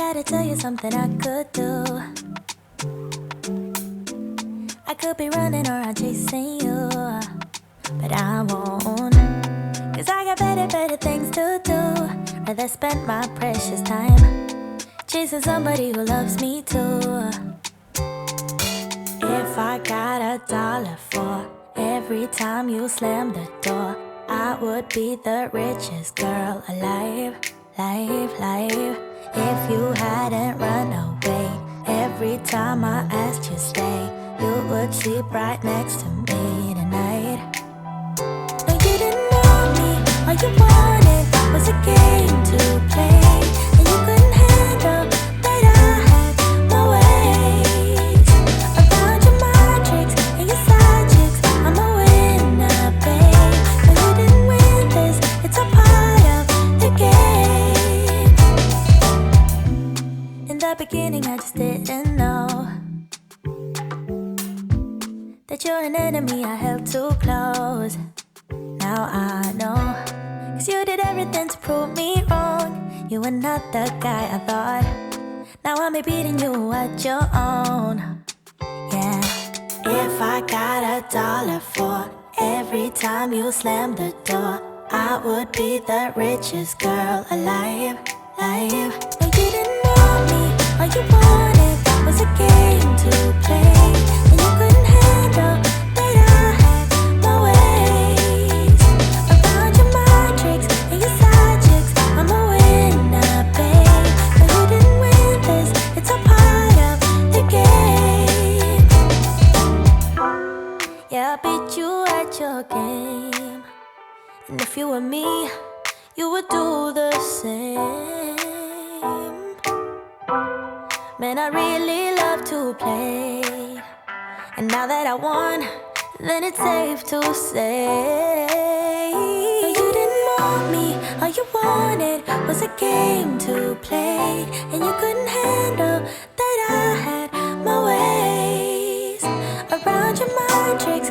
gotta tell you something I could do. I could be running around chasing you, but I won't. Cause I got better things to do. Rather spend my precious time chasing somebody who loves me too. If I got $1 for every time you slam the door, I would be the richest girl alive, live. If you hadn't run away every time I asked you stay, you would sleep right next to me tonight. No, you didn't want me, all you wanted was a game to play, and you couldn't handle that I had my ways. Around your mind tricks and your side chicks, I'm a winner, babe. No, you didn't win this, it's a part of the game. In the beginning I just didn't know that you're an enemy I held too close. Now I know, cause you did everything to prove me wrong. You were not the guy I thought. Now I'm beating you at your own. Yeah. If I got $1 for every time you slam the door, I would be the richest girl alive, live. No, you didn't want me, all you wanted was a game to play, and you couldn't handle that I had my ways. Around your mind tricks and your side chicks, I'm a winner, babe. No, you didn't win this, it's a part of the game. Yeah, I beat you at your game, and if you were me, you would do the same. Man, I really love to play, and now that I won, then it's safe to say, no, you didn't want me, all you wanted was a game to play, and you couldn't handle that I had my ways. Around your mind tricks